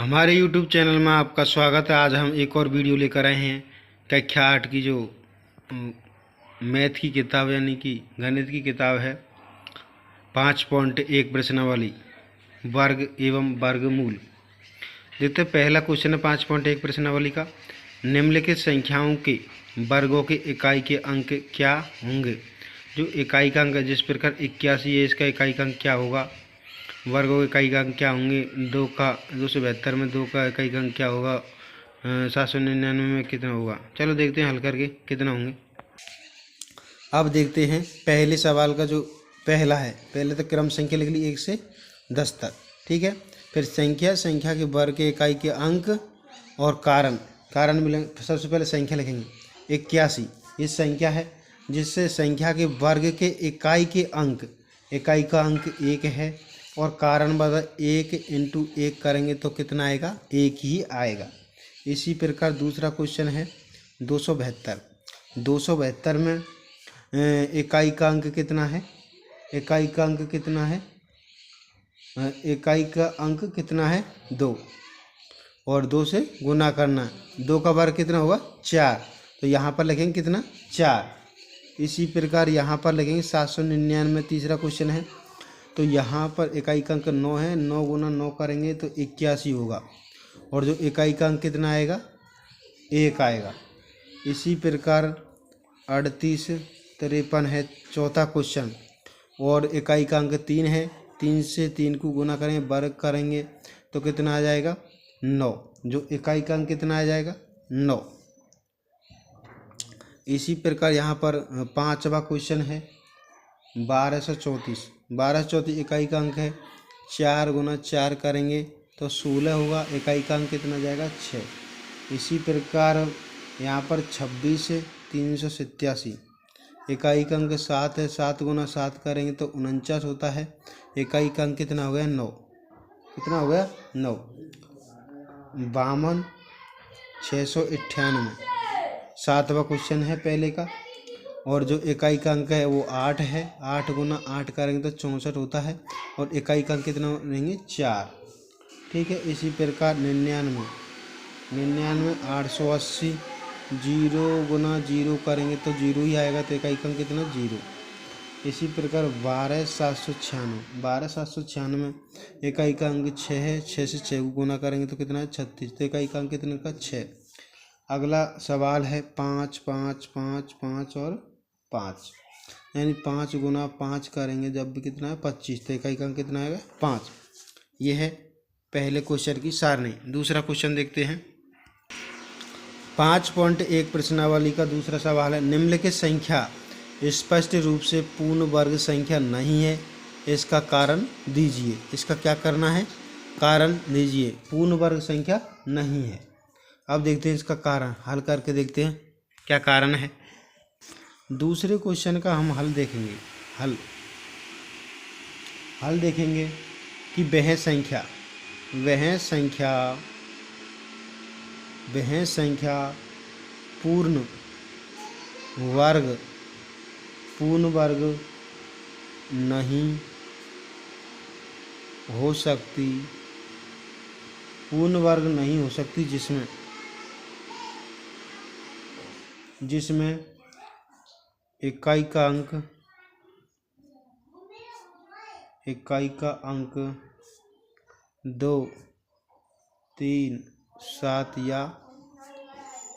हमारे YouTube channel में आपका स्वागत है। आज हम एक और वीडियो लेकर आए हैं। कक्षा 8 की जो मैथ की किताब यानी कि गणित की किताब है 5.1 प्रश्नावली वर्ग एवं वर्गमूल। देखते हैं, पहला क्वेश्चन है 5.1 प्रश्नावली का। निम्नलिखित संख्याओं के वर्गों के इकाई के अंक क्या होंगे। जो इकाई का अंक है, जिस प्रकार 81 है, इसका इकाई का अंक क्या होगा। वर्गों के इकाई का अंक क्या होंगे। 272 में 2 का इकाई का अंक क्या होगा। 799 में कितना होगा। चलो देखते हैं हल करके कितना होंगे। अब देखते हैं पहले सवाल का जो पहला है। पहले तो क्रम संख्या लिख ली 1 से 10 तक, ठीक है। फिर संख्या के वर्ग के इकाई के अंक और कारण मिलेंगे। सबसे पहले संख्या लिखेंगे 81। ये संख्या है जिससे संख्या के वर्ग के इकाई का अंक 1 है। और कारण बता 1 × 1 करेंगे तो कितना आएगा, 1 ही आएगा। इसी प्रकार दूसरा क्वेश्चन है 272 में इकाई का अंक कितना है। इकाई का अंक कितना है 2, और 2 से गुना करना। 2 का वर्ग कितना होगा 4, तो यहाँ पर लिखेंगे कितना 4। इसी प्रकार यहाँ पर लिखेंगे 799 तीसरा क्वेश्चन है। तो यहाँ पर इकाई का अंक 9 है। 9 गुना 9 करेंगे तो 81 होगा, और जो इकाई का अंक कितना आएगा 1 आएगा। इसी प्रकार 38 53 है चौथा क्वेश्चन, और इकाई का अंक 3 है। 3 से 3 को गुना करेंगे, वर्ग करेंगे तो कितना आ जाएगा 9। जो इकाई का अंक कितना आ जाएगा 9। इसी प्रकार यहाँ पर पांचवा क्वेश्चन है 1234 इकाई का अंक है। 4 गुना 4 करेंगे तो 16 होगा। इकाई का अंक कितना जाएगा 6। इसी प्रकार यहाँ पर 26 387 इकाई का अंक 7 है। 7 गुना 7 करेंगे तो 49 होता है। इकाई का अंक कितना हो गया 9। कितना हो गया 9। 52 698 सातवां क्वेश्चन है पहले का, और जो इकाई का अंक है वो 8 है। 8 गुना 8 करेंगे तो 64 होता है, और इकाई का अंक कितना रहेंगे 4, ठीक है। इसी प्रकार 99 880 0 गुना 0 करेंगे तो 0 ही आएगा, तो इकाई का अंक कितना 0। इसी प्रकार 12796 इकाई का अंक 6 है। 6 से 6 को गुना करेंगे तो कितना है 36, तो इकाई का अंक कितने का 6। अगला सवाल है 5 5 5 5 और 5, यानी 5 गुना 5 करेंगे जब भी कितना है 25, तो इकाई का अंक कितना आएगा 5। यह है पहले क्वेश्चन की सारणी। दूसरा क्वेश्चन देखते हैं 5.1 प्रश्नावली का दूसरा सवाल है। निम्नलिखित संख्या स्पष्ट रूप से पूर्ण वर्ग संख्या नहीं है, इसका कारण दीजिए। इसका क्या करना है, कारण दीजिए। पूर्ण वर्ग संख्या नहीं है। अब देखते हैं इसका कारण, हल करके देखते हैं क्या कारण है। दूसरे क्वेश्चन का हम हल देखेंगे। हल देखेंगे कि वह संख्या पूर्ण वर्ग नहीं हो सकती। पूर्ण वर्ग नहीं हो सकती जिसमें इकाई का अंक 2 3 7 या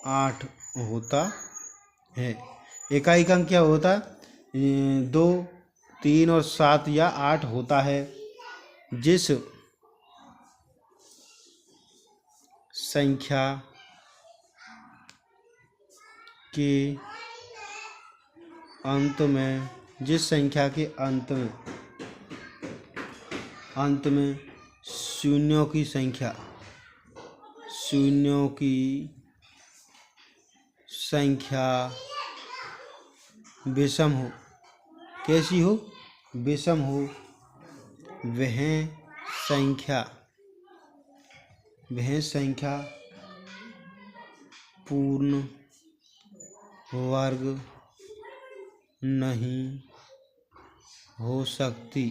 8 होता है। इकाई का अंक क्या होता है 2 3 और 7 या 8 होता है। जिस संख्या के अंत में शून्यों की संख्या विषम हो। कैसी हो, विषम हो। वह संख्या पूर्ण वर्ग नहीं हो सकती।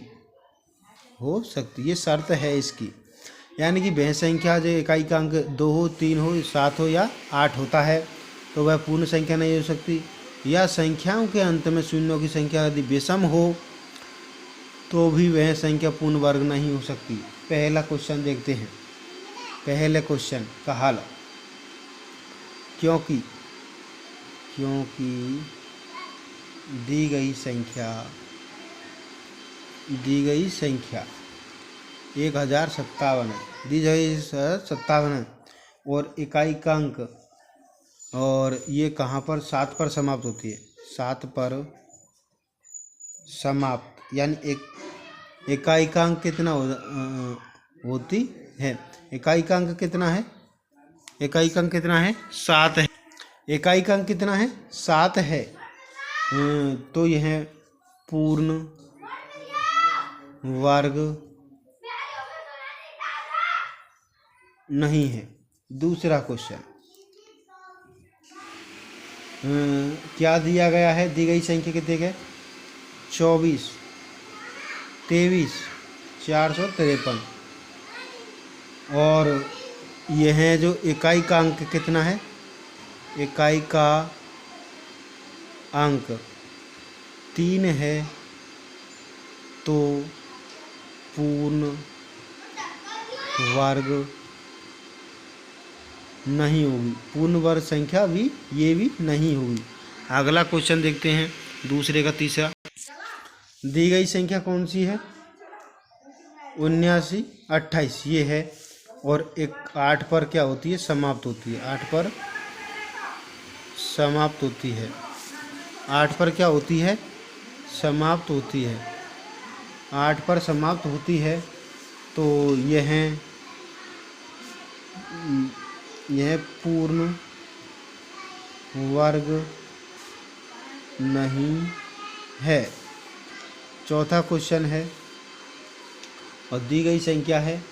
ये शर्त है इसकी। यानी कि वह संख्या जो इकाई का अंक 2 हो, 3 हो, 7 हो या 8 होता है तो वह पूर्ण संख्या नहीं हो सकती। या संख्याओं के अंत में शून्यों की संख्या यदि विषम हो तो भी वह संख्या पूर्ण वर्ग नहीं हो सकती। पहला क्वेश्चन देखते हैं। पहले क्वेश्चन का हल। क्योंकि दी गई संख्या 1057 है, दी गई 57 है और इकाई का अंक, और ये कहाँ पर 7 पर समाप्त होती है, 7 पर समाप्त, यानी एक इकाई का अंक कितना होती है, इकाई का अंक कितना है, इकाई का अंक कितना है, 7 है, इकाई का अंक कितना है, 7 है। तो यह पूर्ण वर्ग नहीं है। दूसरा क्वेश्चन क्या दिया गया है, दी गई संख्या कितने के 24, 23, 453 और यह जो इकाई का अंक कितना है, इकाई का अंक 3 है तो पूर्ण वर्ग नहीं होगी, पूर्ण वर्ग संख्या भी ये भी नहीं होगी। अगला क्वेश्चन देखते हैं, दूसरे का तीसरा। दी गई संख्या कौन सी है, 79, 28 ये है, और एक 8 पर क्या होती है, समाप्त होती है, 8 पर समाप्त होती है, 8 पर क्या होती है, समाप्त होती है, 8 पर समाप्त होती है। तो यह पूर्ण वर्ग नहीं है। चौथा क्वेश्चन है, और दी गई संख्या है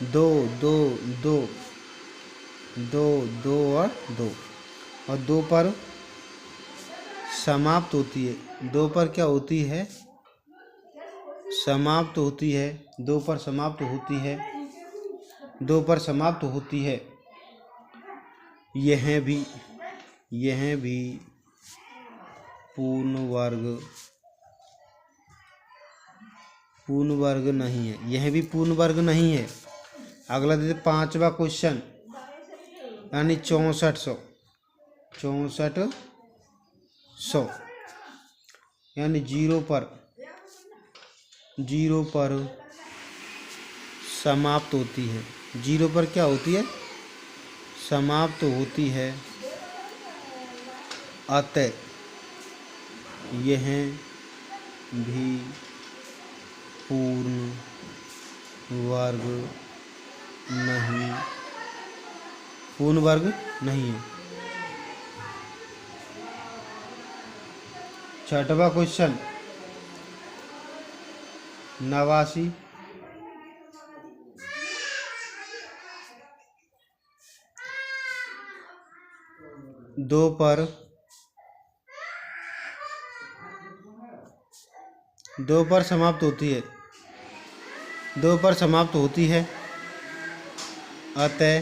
2, 2, 2, 2, 2 और 2, और 2 पर समाप्त होती है, 2 पर क्या होती है, समाप्त होती है, 2 पर समाप्त होती है, 2 पर समाप्त होती है। यह भी पूर्ण वर्ग नहीं है, यह भी पूर्ण वर्ग नहीं है। अगला देते 5वां क्वेश्चन, यानी 6400 यानी 0 पर समाप्त होती है, 0 पर क्या होती है, समाप्त होती है। अतः यह भी पूर्ण वर्ग नहीं है। छठवां क्वेश्चन 89, 2 पर समाप्त होती है, 2 पर समाप्त होती है। अतः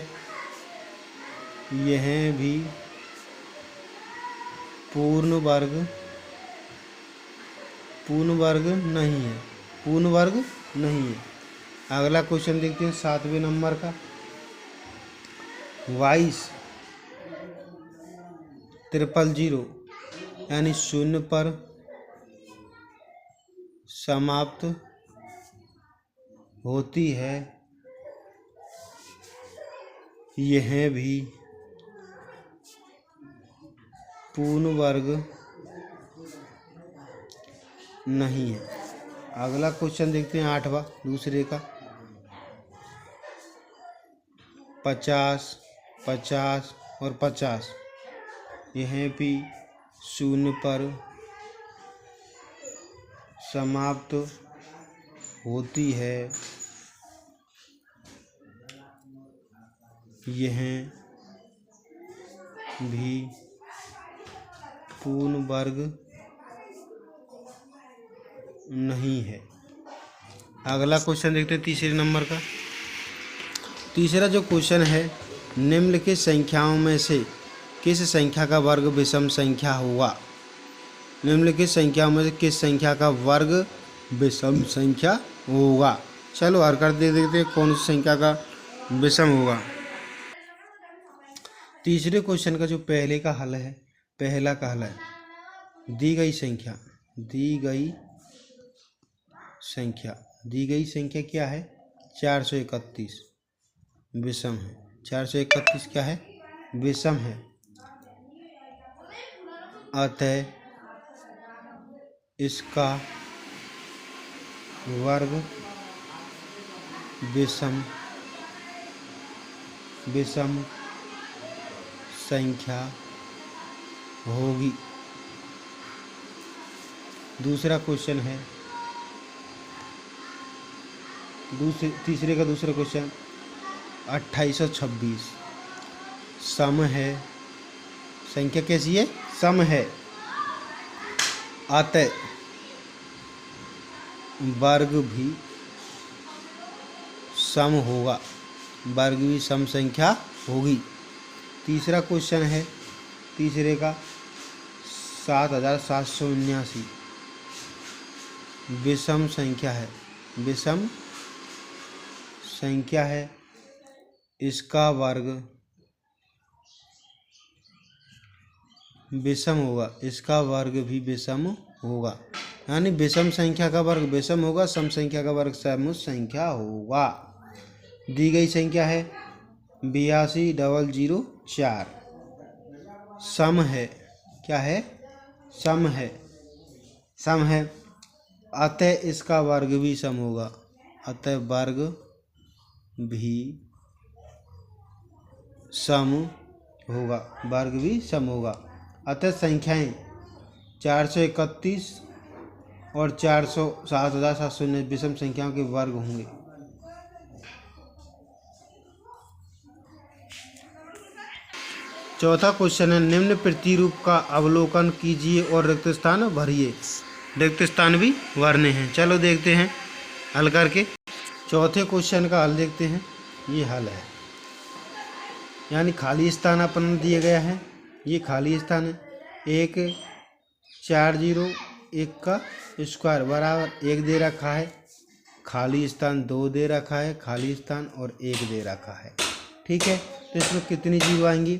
यह भी पूर्ण वर्ग नहीं है, अगला क्वेश्चन देखते हैं 7वें नंबर का। 22,000 यानी 0 पर समाप्त होती है। यह भी पूर्ण वर्ग नहीं है। अगला क्वेश्चन देखते हैं 8वां, दूसरे का। 50, 50 और 50 यह भी 0 पर समाप्त होती है। यह भी पूर्ण वर्ग नहीं है। अगला क्वेश्चन देखते हैं तीसरे नंबर का। तीसरा जो क्वेश्चन है, निम्नलिखित संख्याओं में से किस संख्या का वर्ग विषम संख्या होगा। निम्नलिखित संख्याओं में से किस संख्या का वर्ग विषम संख्या होगा। चलो हल कर दे देखते हैं कौन सी संख्या का विषम होगा। तीसरे क्वेश्चन का जो पहले का हल है, पहला का हल है, दी गई संख्या क्या है, 431 विषम है। 431 क्या है, विषम है। अतः इसका वर्ग विषम संख्या होगी। दूसरा क्वेश्चन है, तीसरे का दूसरा क्वेश्चन, 2826 सम है, संख्या कैसी है, सम है। अतः वर्ग भी सम होगा, वर्ग भी सम संख्या होगी। तीसरा क्वेश्चन है, तीसरे का 7779 विषम संख्या है, विषम संख्या है। इसका वर्ग विषम होगा, इसका वर्ग भी विषम होगा। यानी विषम संख्या का वर्ग विषम होगा, सम संख्या का वर्ग सम संख्या होगा। दी गई संख्या है 82,004 सम है, क्या है, सम है। अतः इसका वर्ग भी सम होगा, अतः वर्ग भी सम होगा, वर्ग भी सम होगा। अतः संख्याएं 431 और 7779 विषम संख्याओं के वर्ग होंगे। चौथा क्वेश्चन है, निम्न प्रतिरूप का अवलोकन कीजिए और रिक्त स्थान भरिए। रिक्त स्थान भी भरने हैं। चलो देखते हैं हल करके। चौथे क्वेश्चन का हल देखते हैं। ये हल है, यानी खाली स्थान अपन दिया गया है, ये खाली स्थान है। 1 4 0 1 का स्क्वायर बराबर 1 दे रखा है, खाली स्थान 2 दे रखा है, खाली स्थान और 1 दे रखा है। ठीक है, तो इसमें कितनी जीरो आएंगी,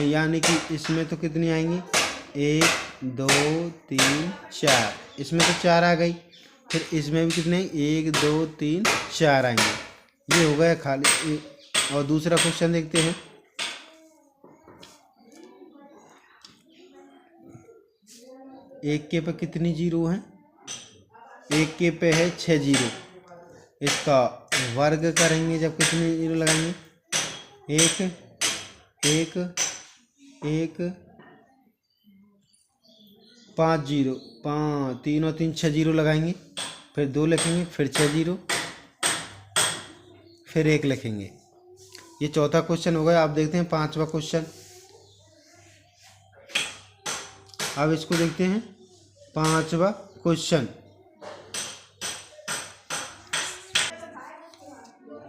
यानी कि इसमें तो कितनी आएंगी, 1 2 3 4, इसमें तो 4 आ गई। फिर इसमें भी कितने, 1 2 3 4 आएंगे। ये हो गया खाली। और दूसरा क्वेश्चन देखते हैं। एक के पे कितनी जीरो हैं, एक के पे है 6 जीरो। इसका वर्ग करेंगे जब कितनी जीरो लगाएंगे, 1 1 1 5 जीरो, 5 3 और 3 6 जीरो लगाएंगे, फिर 2 लिखेंगे, फिर 6 जीरो, फिर 1 लिखेंगे। ये चौथा क्वेश्चन हो गया। आप देखते हैं पांचवा क्वेश्चन। अब इसको देखते हैं पांचवा क्वेश्चन।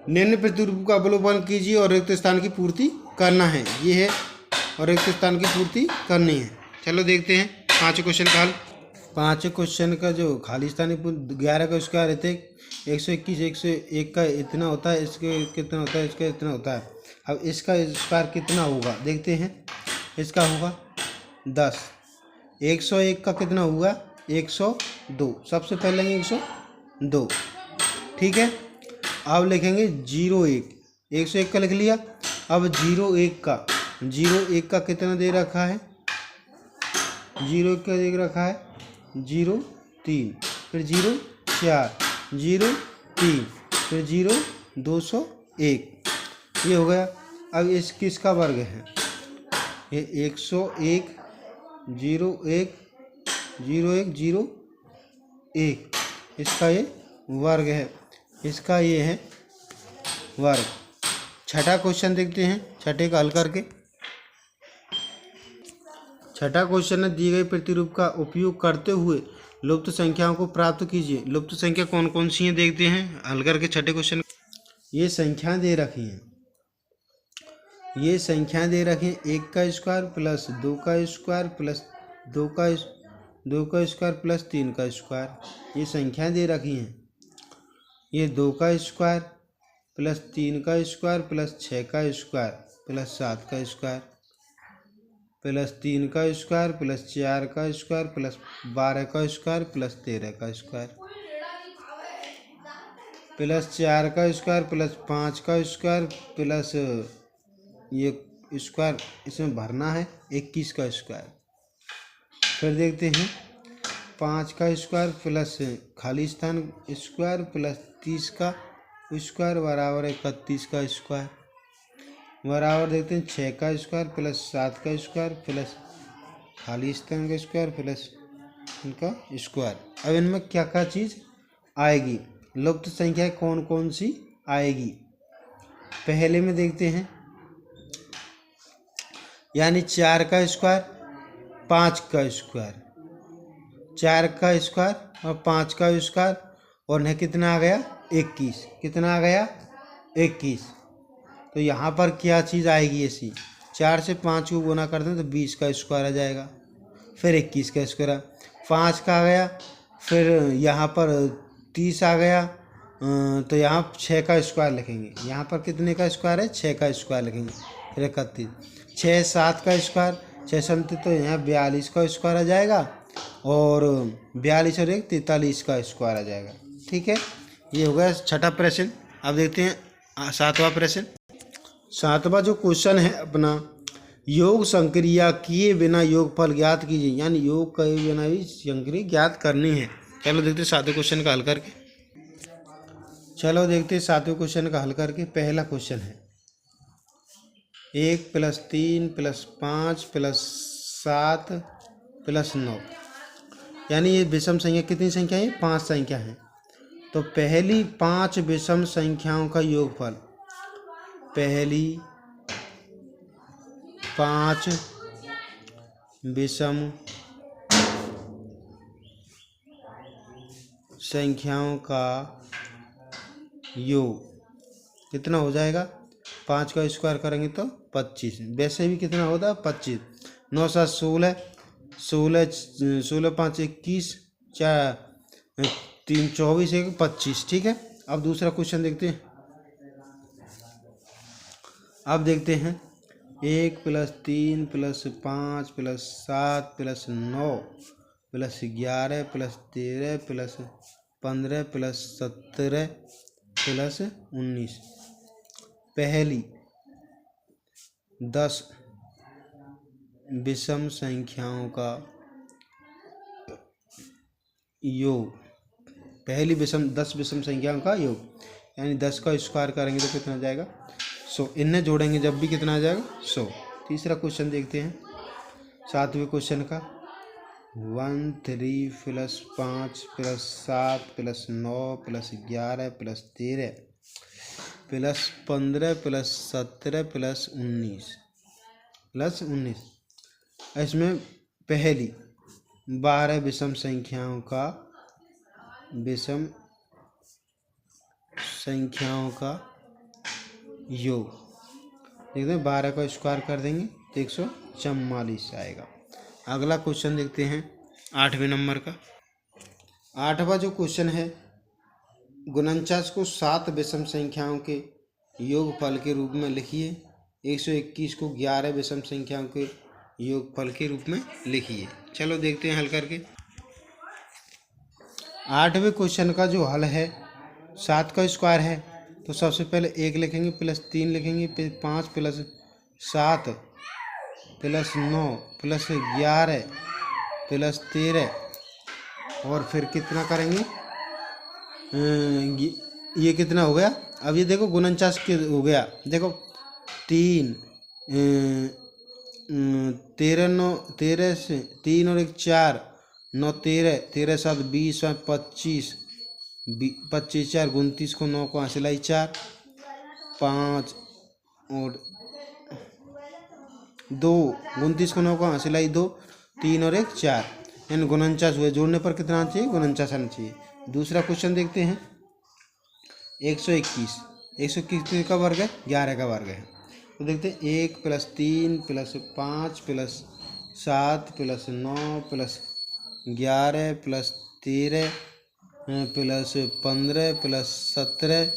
निम्न प्रतिरूप का अवलोकन कीजिए और रिक्त स्थान की पूर्ति करना है। ये है, और रिक्त स्थान की पूर्ति करनी है। चलो देखते हैं पांचवें क्वेश्चन का हल। पांचवें क्वेश्चन का जो खाली स्थान 11 का स्क्वायर रहते 121, 101 का इतना होता है, इसके कितना होता है, इसका इतना होता है। अब इसका स्क्वायर कितना होगा देखते हैं। इसका होगा 10। 101 का कितना हुआ, 102। सबसे पहले लेंगे 102। ठीक है, अब लिखेंगे 01। 101 का लिख लिया। अब 01 का कितना दे रखा है, 01 का दे रखा है 03, फिर 04, 03, फिर 201। ये हो गया। अब इस किसका वर्ग है, ये 101 01 01 01, इसका ये वर्ग है, इसका ये है वर्ग। छठा क्वेश्चन देखते हैं, छठे का हल करके। छठा क्वेश्चन है, दी गई प्रतिरूप का उपयोग करते हुए लुप्त संख्याओं को प्राप्त कीजिए। लुप्त संख्या कौन कौन सी हैं देखते हैं हल करके छठे क्वेश्चन। ये संख्या दे रखी हैं, ये संख्या दे रखी हैं 1 का स्क्वायर प्लस 2 का स्क्वायर प्लस 2 का स्क्वायर प्लस 3 का स्क्वायर, ये संख्या दे रखी हैं। ये 2 का स्क्वायर प्लस 3 का स्क्वायर प्लस 6 का स्क्वायर प्लस 7 का स्क्वायर प्लस 3 का स्क्वायर प्लस 4 का स्क्वायर प्लस 12 का स्क्वायर प्लस 13 का स्क्वायर प्लस 4 का स्क्वायर प्लस 5 का स्क्वायर प्लस ये स्क्वायर इसमें भरना है 21 का स्क्वायर। फिर देखते हैं 5 का स्क्वायर प्लस खाली स्थान स्क्वायर प्लस 30 का स्क्वायर बराबर 31 का स्क्वायर बराबर देखते हैं 6 का स्क्वायर प्लस 7 का स्क्वायर प्लस खाली स्थान का स्क्वायर प्लस इनका स्क्वायर। अब इनमें क्या क्या चीज़ आएगी, लुप्त संख्या कौन कौन सी आएगी। पहले में देखते हैं यानी 4 का स्क्वायर 5 का स्क्वायर, 4 का स्क्वायर और 5 का स्क्वायर और न कितना आ गया 21, कितना आ गया 21। तो यहाँ पर क्या चीज़ आएगी ऐसी, 4 से 5 को गुना कर दें तो 20 का स्क्वायर आ जाएगा, फिर 21 का स्क्वायर 5 का आ गया, फिर यहाँ पर 30 आ गया, तो यहाँ 6 का स्क्वायर लिखेंगे, यहाँ पर कितने का स्क्वायर है 6 का स्क्वायर लिखेंगे, फिर 31, 6 7 का स्क्वायर 6 7 तो यहाँ 42 का स्क्वायर आ जाएगा और 42 और 1 43 का स्क्वायर आ जाएगा। ठीक है, ये हो गया छठा प्रश्न। अब देखते हैं सातवां प्रश्न। सातवां जो क्वेश्चन है अपना, योग संक्रिया किए बिना योगफल ज्ञात कीजिए, यानी योग किए बिना भी संक्रिया ज्ञात करनी है। चलो देखते हैं सातवें क्वेश्चन का हल करके। चलो देखते हैं सातवें क्वेश्चन का हल करके। पहला क्वेश्चन है 1 + 3 + 5 + 7 + 9, यानी ये विषम संख्या कितनी संख्या है 5 संख्या है। तो पहली 5 विषम संख्याओं का योगफल, पहली 5 विषम संख्याओं का योग कितना हो जाएगा, 5 का स्क्वायर करेंगे तो 25, वैसे भी कितना होता है 25, 9 7 16, 16 5 21, 4 3 24 1 25। ठीक है, अब दूसरा क्वेश्चन देखते हैं। अब देखते हैं 1 + 3 + 5 + 7 + 9 + 11 + 13 + 15 + 17 + 19, पहली 10 विषम संख्याओं का योग, पहली 10 विषम संख्याओं का योग, यानी 10 का स्क्वायर करेंगे तो कितना जाएगा 100, इन्हें जोड़ेंगे जब भी कितना आ जाएगा 100। तीसरा क्वेश्चन देखते हैं सातवें क्वेश्चन का। 1 3 + 5 + 7 + 9 + 11 + 13 + 15 + 17 + 19 इसमें पहली 12 विषम संख्याओं का योग, देखते हैं 12 का स्क्वायर कर देंगे तो 144 आएगा। अगला क्वेश्चन देखते हैं 8वें नंबर का। 8वां जो क्वेश्चन है, गुणनचाश को 7 विषम संख्याओं के योगफल के रूप में लिखिए, 121 को 11 विषम संख्याओं के योगफल के रूप में लिखिए। चलो देखते हैं हल करके। 8वें क्वेश्चन का जो हल है, 7 का स्क्वायर है तो सबसे पहले 1 लिखेंगे प्लस 3 लिखेंगे, फिर 5 + 7 + 9 + 11 + 13 और फिर कितना करेंगे, ये कितना हो गया। अब ये देखो गुणनचाश हो गया, देखो 3 13 9 13 से 3 और 1 4 9 13 13 7 20 25 25 4 29 को 9 को सिलाई 4 5 और 2 29 को 9 को सिलाई 2 3 और 1 4, यानी गुणनचाश हुए। जोड़ने पर कितना चाहिए, गुणनचाश आना चाहिए। दूसरा क्वेश्चन देखते हैं 121 100 कितने का वर्ग है? 11 का वर्ग है। तो देखते हैं 1 + 3 + 5 + 7 + 9 + 11 + 13 + 15 + 17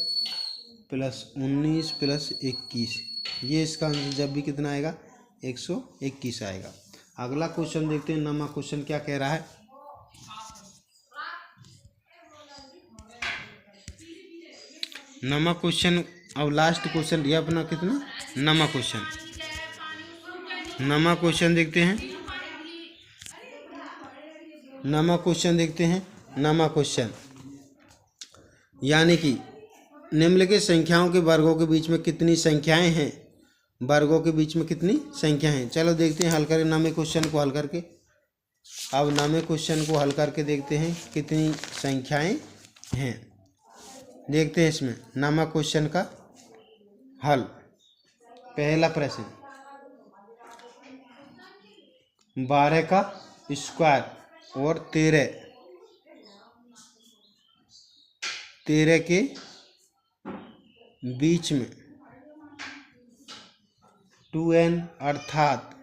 + 19 + 21, ये इसका आंसर जब भी कितना आएगा? 121 आएगा। अगला क्वेश्चन देखते हैं। नमा क्वेश्चन क्या कह रहा है? नमा क्वेश्चन अब लास्ट क्वेश्चन दिया अपना कितना? नमा क्वेश्चन। नमा क्वेश्चन देखते हैं। नमा क्वेश्चन देखते हैं। नमा क्वेश्चन यानी कि निम्नलिखित संख्याओं के वर्गों के बीच में कितनी संख्याएं हैं? वर्गों के बीच में कितनी संख्या हैं? चलो देखते हैं हल करके नामे क्वेश्चन को हल करके। अब नामे क्वेश्चन को हल करके देखते हैं कितनी संख्याएं हैं। देखते हैं इसमें नामा क्वेश्चन का हल। पहला प्रश्न, 12 का स्क्वायर और 13 के बीच में 2n अर्थात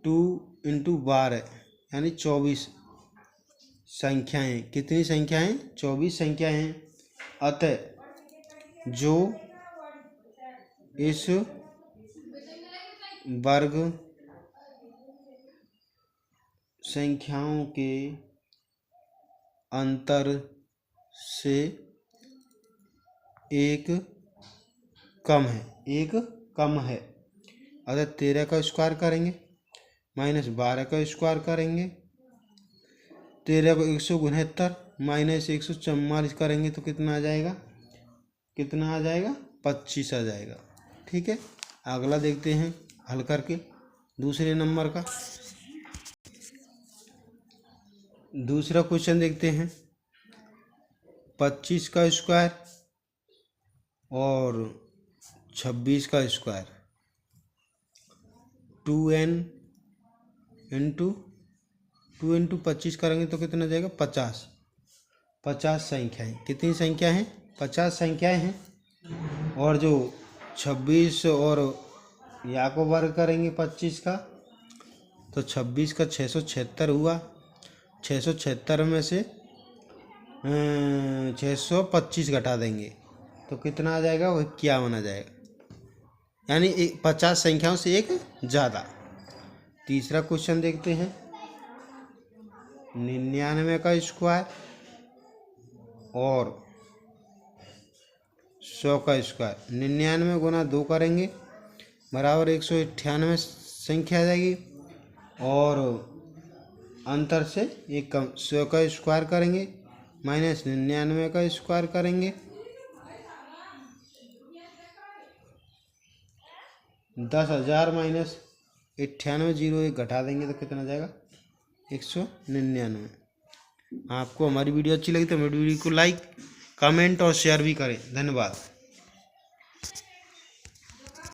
2 × 12 यानी 24 संख्याएं। कितनी संख्याएं? 24 संख्याएं हैं। अतः जो इस वर्ग संख्याओं के अंतर से एक कम है, अगर 13 का स्क्वायर करेंगे -12 का स्क्वायर करेंगे, 13 को 169 -144 करेंगे तो कितना आ जाएगा? 25 आ जाएगा। ठीक है, अगला देखते हैं हल करके दूसरे नंबर का। दूसरा क्वेश्चन देखते हैं। 25 का स्क्वायर और 26 का स्क्वायर 2n × 2 × 25 करेंगे तो कितना जाएगा? 50 संख्याएं। कितनी संख्या हैं? 50 संख्याएं हैं। और जो 26 और या को वर्ग करेंगे 25 का, तो 26 का 676 हुआ। 676 में से 625 घटा देंगे तो कितना आ जाएगा? वो 51 आ जाएगा, यानी 50 संख्याओं से एक ज़्यादा। तीसरा क्वेश्चन देखते हैं। 99 का स्क्वायर और 100 का स्क्वायर। 99 गुना 2 करेंगे बराबर 198 संख्या आ जाएगी, और अंतर से एक कम 100 का स्क्वायर करेंगे -99 का स्क्वायर करेंगे, 10,000 -98 0 1 घटा देंगे तो कितना जाएगा? 199। आपको हमारी वीडियो अच्छी लगी तो हमारी वीडियो को लाइक, कमेंट और शेयर भी करें। धन्यवाद।